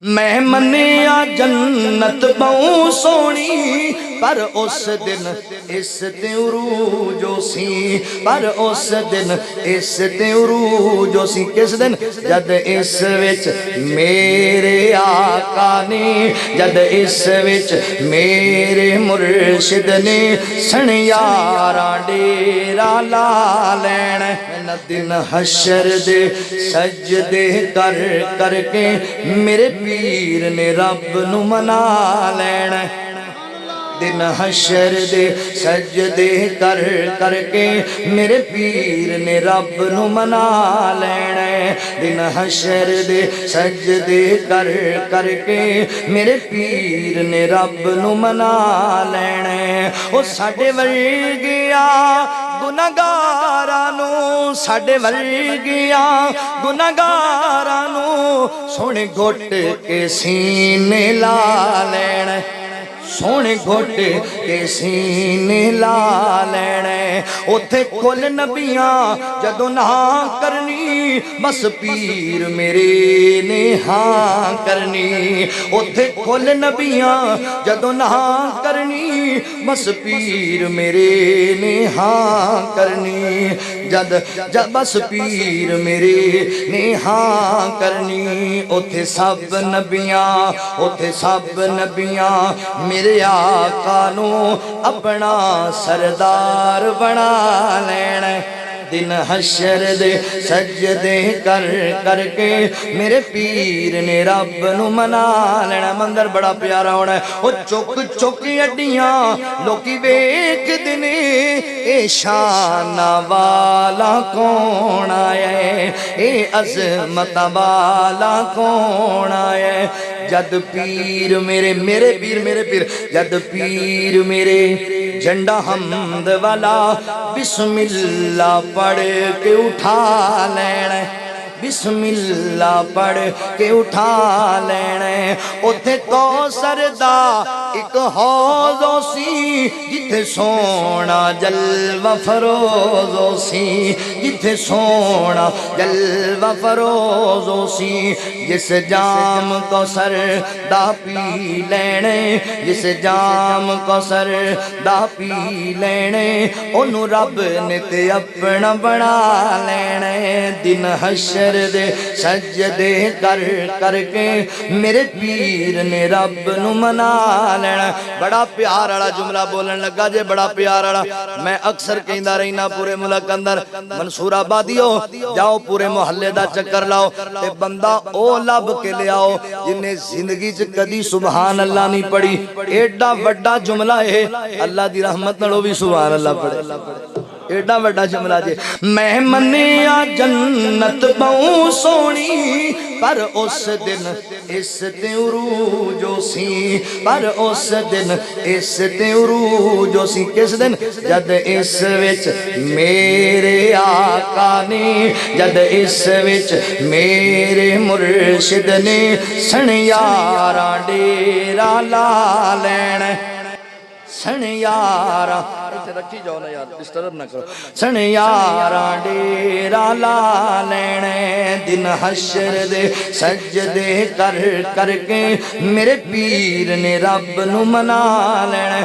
میں منیا جنت بہوں سونی پر اس دن اس تے عروجو سی پر اس دن اس تے عروجو سی کس دن جد اس وچ میرے آقا نے جد اس وچ میرے مرشد نے سن یاراں ڈیرا لا لین دن حشر دے سجدے کر کر کے میرے پیر نے رب نو منا لینا دن حشر دے سجدے کر کر کے میرے پیر نے رب نو منا لینا دن حشر دے سجدے کر کر کے میرے پیر نے رب نو منا لینا او ساڈے ورگیا گناہگاراں نو ساڈے ورگیا گناہگاراں نو سونے گھٹ کے سینے لا لینا سونے گھٹ کے سینے لا لینا اوتھے کل نبیاں جدوں نہ کرنی بس پیر میرے نے ہاں کرنی اوتھے کل نبیاں جدوں نہ کرنی بس پیر میرے نے ہاں کرنی جد بس پیر میرے نے ہاں کرنی اوتھے سب نبیاں اوتھے سب نبیاں میرے آقا نو اپنا سردار بنا لینا دن حشر دے سجدے کر کر کے میرے پیر نے رب نو منا لینا مندر بڑا پیارا ہونا ہے او چک چک اڈیاں لوکی ویکھ دینے اے شان والا کون آیا ہے اے عظمت والا کون آیا ہے جد پیر میرے پیر جد پیر میرے جھنڈا حمد والا بسم اللہ پڑھ کے اٹھا لینا بسم اللہ پڑھ کے اٹھا لینا اوتھے کوثر دا ایک حوض سی جتھے سونا جلوہ فروز سی جتھے سونا جلوہ فروز سی جس جام کوثر دا پی لینے جس جام کوثر دا پی لینے انہوں رب نے تے اپنا بنا لینے دن حشر دے سجدے کر کر کے میرے پیر نے رب نو منا لینا بڑا پیار والا جملہ بولن لگا جے بڑا پیار والا میں اکثر کہندا رہنا پورے ملک اندر منصور آبادیو جاؤ پورے محلے دا چکر لاؤ تے بندہ او لب کے لے آؤ جن نے زندگی چ کدی سبحان اللہ نہیں پڑھی ایڈا وڈا جملہ ہے اللہ دی رحمت نال او بھی سبحان اللہ پڑھے ایڈا وڈا جملہ جے میں منیا جنت بہوں سونی پر اس دن اس تے عروجو سی پر اس دن اس تے عروجو سی کس دن جد اس وچ میرے آقا نے جد اس وچ میرے مرشد نے سن یاراں ڈیرا لا لینا سن یاراں رکھی جاؤ نا یار ڈسٹرب نہ کرو سن یاراں ڈیرا لا لینے دن حشر دے سجدے کر کر کے میرے پیر نے رب نو منا لینا